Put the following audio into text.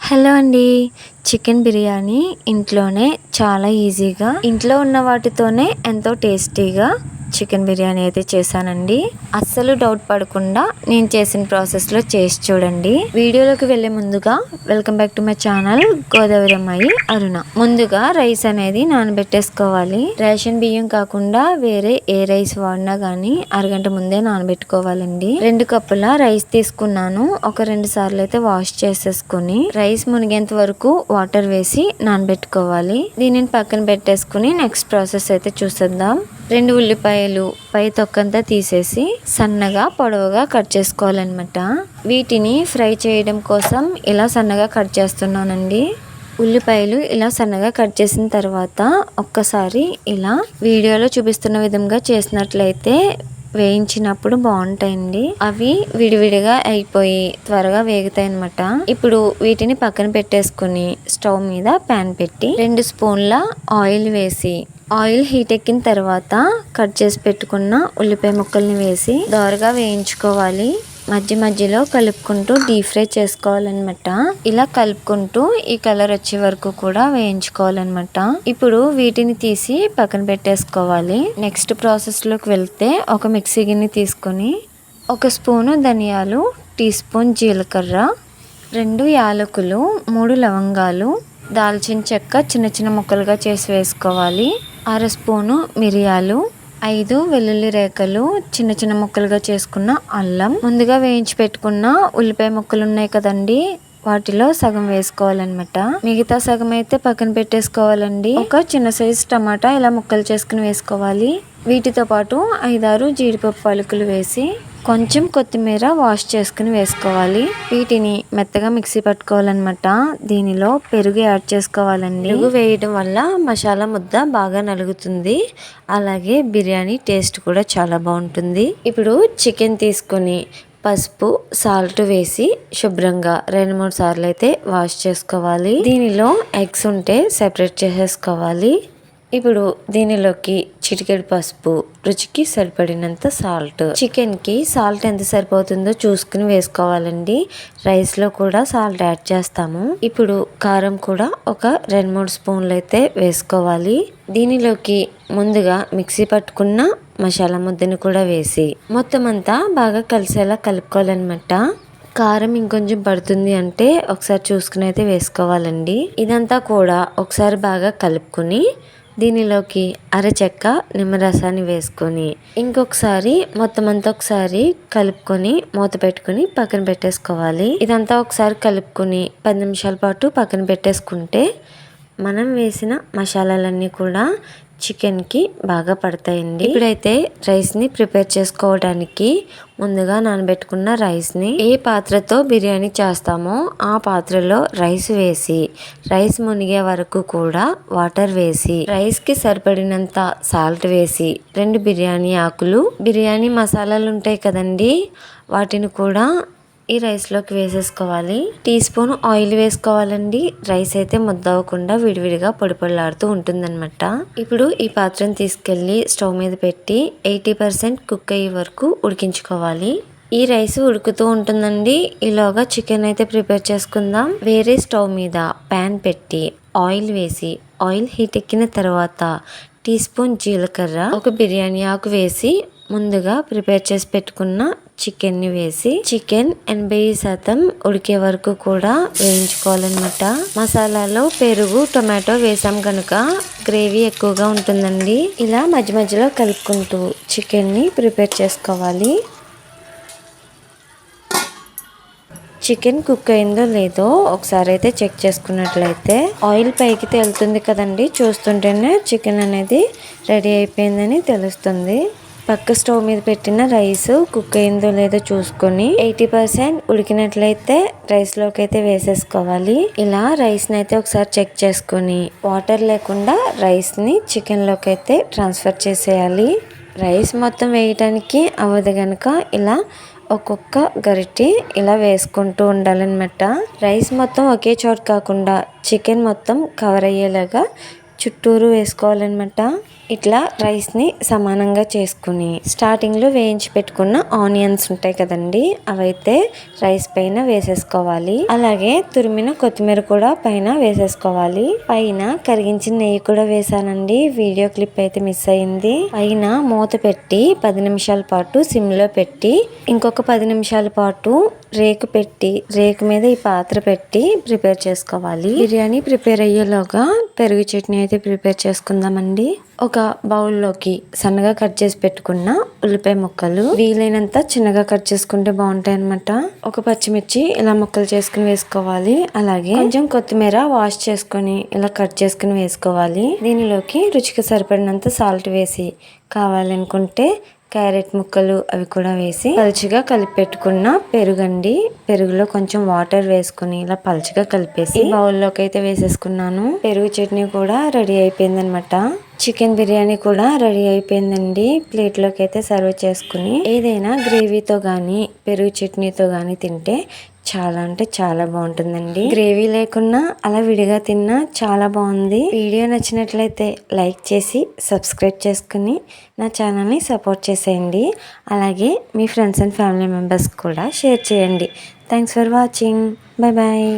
Hello అండి. Chicken biryani ఇంట్లోనే చాలా ఈజీగా ఇంట్లో ఉన్న వాటితోనే ఎంతో టేస్టీగా చికెన్ బిర్యానీ అయితే చేశానండి. అస్సలు డౌట్ పడకుండా నేను చేసిన ప్రాసెస్లో చేసి చూడండి. వీడియోలోకి వెళ్ళే ముందుగా welcome back to my channel Godavari అమ్మాయి అరుణ. ముందుగా రైస్ అనేది నానబెట్టేసుకోవాలి. రేషన్ బియ్యం కాకుండా వేరే ఏ రైస్ వాడినా గానీ అరగంట ముందే నానబెట్టుకోవాలండి. 2 కప్పుల రైస్ తీసుకున్నాను. ఒక 2 సార్లు అయితే వాష్ చేసేసుకుని రైస్ మునిగేంత వరకు వాటర్ వేసి నానబెట్టుకోవాలి. దీనిని పక్కన పెట్టేసుకుని నెక్స్ట్ ప్రాసెస్ అయితే చూసేద్దాం. 2 ఉల్లిపాయలు పై తొక్కంతా తీసేసి సన్నగా పొడవుగా కట్ చేసుకోవాలన్నమాట. వీటిని ఫ్రై చేయడం కోసం ఇలా సన్నగా కట్ చేస్తున్నానండి. ఉల్లిపాయలు ఇలా సన్నగా కట్ చేసిన తర్వాత ఒక్కసారి ఇలా వీడియోలో చూపిస్తున్న విధంగా చేసినట్లయితే వేయించినప్పుడు బాగుంటాయండి. అవి విడివిడిగా అయిపోయి త్వరగా వేగుతాయి అన్నమాట. ఇప్పుడు వీటిని పక్కన పెట్టేసుకుని స్టవ్ మీద ప్యాన్ పెట్టి 2 స్పూన్ల ఆయిల్ వేసి ఆయిల్ హీట్ ఎక్కిన తర్వాత కట్ చేసి పెట్టుకున్న ఉల్లిపాయ ముక్కల్ని వేసి దోరగా వేయించుకోవాలి. మధ్య మధ్యలో కలుపుకుంటూ డీప్ ఫ్రై చేసుకోవాలన్నమాట. ఇలా కలుపుకుంటూ ఈ కలర్ వచ్చే వరకు కూడా వేయించుకోవాలన్నమాట. ఇప్పుడు వీటిని తీసి పక్కన పెట్టేసుకోవాలి. నెక్స్ట్ ప్రాసెస్ లోకి వెళ్తే ఒక మిక్సీ గిన్నె తీసుకొని 1 స్పూను ధనియాలు, టీ స్పూన్ జీలకర్ర, 2 యాలకులు, 3 లవంగాలు, దాల్చిన చెక్క చిన్న చిన్న ముక్కలుగా చేసి వేసుకోవాలి. 1/2 స్పూను మిరియాలు, 5 వెల్లుల్లి రేఖలు, చిన్న చిన్న ముక్కలుగా చేసుకున్న అల్లం, ముందుగా వేయించి పెట్టుకున్న ఉల్లిపాయ ముక్కలు ఉన్నాయి కదండి, వాటిలో సగం వేసుకోవాలన్నమాట. మిగతా సగం అయితే పక్కన పెట్టేసుకోవాలండి. ఒక చిన్న సైజు టమాటా ఇలా ముక్కలు చేసుకుని వేసుకోవాలి. వీటితో పాటు 5-6 జీడిపప్పు పలుకులు వేసి కొంచెం కొత్తిమీర వాష్ చేసుకుని వేసుకోవాలి. వీటిని మెత్తగా మిక్సీ పట్టుకోవాలన్నమాట. దీనిలో పెరుగు యాడ్ చేసుకోవాలండి. పెరుగు వేయడం వల్ల మసాలా ముద్ద బాగా నలుగుతుంది. అలాగే బిర్యానీ టేస్ట్ కూడా చాలా బాగుంటుంది. ఇప్పుడు చికెన్ తీసుకొని పసుపు, సాల్ట్ వేసి శుభ్రంగా 2-3 సార్లు అయితే వాష్ చేసుకోవాలి. దీనిలో ఎగ్స్ ఉంటే సెపరేట్ చేసేసుకోవాలి. ఇప్పుడు దీనిలోకి చిటికెడు పసుపు, రుచికి సరిపడినంత సాల్ట్. చికెన్ కి సాల్ట్ ఎంత సరిపోతుందో చూసుకుని వేసుకోవాలండి. రైస్ లో కూడా సాల్ట్ యాడ్ చేస్తాము. ఇప్పుడు కారం కూడా ఒక 2-3 స్పూన్లు అయితే వేసుకోవాలి. దీనిలోకి ముందుగా మిక్సీ పట్టుకున్న మసాలా ముద్దని కూడా వేసి మొత్తం అంతా బాగా కలిసేలా కలుపుకోవాలన్నమాట. కారం ఇంకొంచెం పడుతుంది అంటే ఒకసారి చూసుకుని అయితే వేసుకోవాలండి. ఇదంతా కూడా ఒకసారి బాగా కలుపుకుని దీనిలోకి అరచెక్క నిమ్మరసాన్ని వేసుకొని ఇంకొకసారి మొత్తం అంతా ఒకసారి కలుపుకొని మూత పెట్టుకుని పక్కన పెట్టేసుకోవాలి. ఇదంతా ఒకసారి కలుపుకొని 10 నిమిషాల పాటు పక్కన పెట్టేసుకుంటే మనం వేసిన మసాలాలన్నీ కూడా చికెన్ కి బాగా పడతాయండి. ఇప్పుడైతే రైస్ ని ప్రిపేర్ చేసుకోవడానికి ముందుగా నానబెట్టుకున్న రైస్ ని ఏ పాత్రతో బిర్యానీ చేస్తామో ఆ పాత్రలో రైస్ వేసి రైస్ మునిగే వరకు కూడా వాటర్ వేసి రైస్ కి సరిపడినంత సాల్ట్ వేసి 2 బిర్యానీ ఆకులు, బిర్యానీ మసాలాలు ఉంటాయి కదండి, వాటిని కూడా ఈ రైస్ లోకి వేసేసుకోవాలి. టీ స్పూన్ ఆయిల్ వేసుకోవాలండి. రైస్ అయితే ముద్ద అవ్వకుండా విడివిడిగా పొడి పొడిలాడుతూ ఉంటుందన్నమాట. ఇప్పుడు ఈ పాత్రను తీసుకెళ్లి స్టవ్ మీద పెట్టి 80% కుక్ అయ్యే వరకు ఉడికించుకోవాలి. ఈ రైస్ ఉడుకుతూ ఉంటుందండి. ఈలోగా చికెన్ అయితే ప్రిపేర్ చేసుకుందాం. వేరే స్టవ్ మీద ప్యాన్ పెట్టి ఆయిల్ వేసి ఆయిల్ హీట్ ఎక్కిన తర్వాత టీ స్పూన్ జీలకర్ర, ఒక బిర్యానీ ఆకు వేసి ముందుగా ప్రిపేర్ చేసి పెట్టుకున్న చికెన్ ని వేసి చికెన్ 80% ఉడికే వరకు కూడా వేయించుకోవాలన్నమాట. మసాలాలో పెరుగు, టొమాటో వేసాం కనుక గ్రేవీ ఎక్కువగా ఉంటుందండి. ఇలా మధ్య మధ్యలో కలుపుకుంటూ చికెన్ ని ప్రిపేర్ చేసుకోవాలి. చికెన్ కుక్ అయిందో లేదో ఒకసారి అయితే చెక్ చేసుకున్నట్లయితే ఆయిల్ పైకి తేలుతుంది కదండి, చూస్తుంటేనే చికెన్ అనేది రెడీ అయిపోయిందని తెలుస్తుంది. పక్క స్టవ్ మీద పెట్టిన రైస్ కుక్ అయిందో లేదో చూసుకొని 80% ఉడికినట్లయితే రైస్ లోకి అయితే వేసేసుకోవాలి. ఇలా రైస్ ని అయితే ఒకసారి చెక్ చేసుకొని వాటర్ లేకుండా రైస్ ని చికెన్ లోకి అయితే ట్రాన్స్ఫర్ చేసేయాలి. రైస్ మొత్తం వేయటానికి అవ్వదు గనక ఇలా ఒక్కొక్క గరిటె ఇలా వేసుకుంటూ ఉండాలన్నమాట. రైస్ మొత్తం ఒకే చోట కాకుండా చికెన్ మొత్తం కవర్ అయ్యేలాగా చుట్టూరు వేసుకోవాలన్నమాట. ఇట్లా రైస్ని సమానంగా చేసుకుని స్టార్టింగ్లో వేయించి పెట్టుకున్న ఆనియన్స్ ఉంటాయి కదండి, అవైతే రైస్ పైన వేసేసుకోవాలి. అలాగే తురిమిన కొత్తిమీర కూడా పైన వేసేసుకోవాలి. పైన కరిగించిన నెయ్యి కూడా వేసానండి. వీడియో క్లిప్ అయితే మిస్ అయింది. పైన మూత పెట్టి 10 నిమిషాల పాటు సిమ్లో పెట్టి ఇంకొక 10 నిమిషాల పాటు రేకు మీద ఈ పాత్ర పెట్టి ప్రిపేర్ చేసుకోవాలి. బిర్యానీ ప్రిపేర్ అయ్యేలోగా పెరుగు చట్నీ అయితే ప్రిపేర్ చేసుకుందామండి. ఒక బౌల్లోకి సన్నగా కట్ చేసి పెట్టుకున్న ఉల్లిపాయ ముక్కలు, వీలైనంత చిన్నగా కట్ చేసుకుంటే బాగుంటాయి అన్నమాట. ఒక పచ్చిమిర్చి ఇలా ముక్కలు చేసుకుని వేసుకోవాలి. అలాగే కొంచెం కొత్తిమీర వాష్ చేసుకుని ఇలా కట్ చేసుకుని వేసుకోవాలి. దీనిలోకి రుచికి సరిపడినంత సాల్ట్ వేసి, కావాలనుకుంటే క్యారెట్ ముక్కలు అవి కూడా వేసి పలుచగా కలిపి పెట్టుకున్న పెరుగండి. పెరుగులో కొంచెం వాటర్ వేసుకుని ఇలా పలుచగా కలిపేసి బౌల్లోకి అయితే వేసేసుకున్నాను. పెరుగు చట్నీ కూడా రెడీ అయిపోయింది అనమాట. చికెన్ బిర్యానీ కూడా రెడీ అయిపోయిందండి. ప్లేట్లోకి అయితే సర్వ్ చేసుకుని ఏదైనా గ్రేవీతో కానీ పెరుగు చట్నీతో కానీ తింటే చాలా అంటే చాలా బాగుంటుందండి. గ్రేవీ లేకున్నా అలా విడిగా తిన్నా చాలా బాగుంది. వీడియో నచ్చినట్లయితే లైక్ చేసి సబ్స్క్రైబ్ చేసుకుని నా ఛానల్ని సపోర్ట్ చేసేయండి. అలాగే మీ ఫ్రెండ్స్ అండ్ ఫ్యామిలీ మెంబర్స్ కూడా షేర్ చేయండి. Thanks for watching. Bye bye.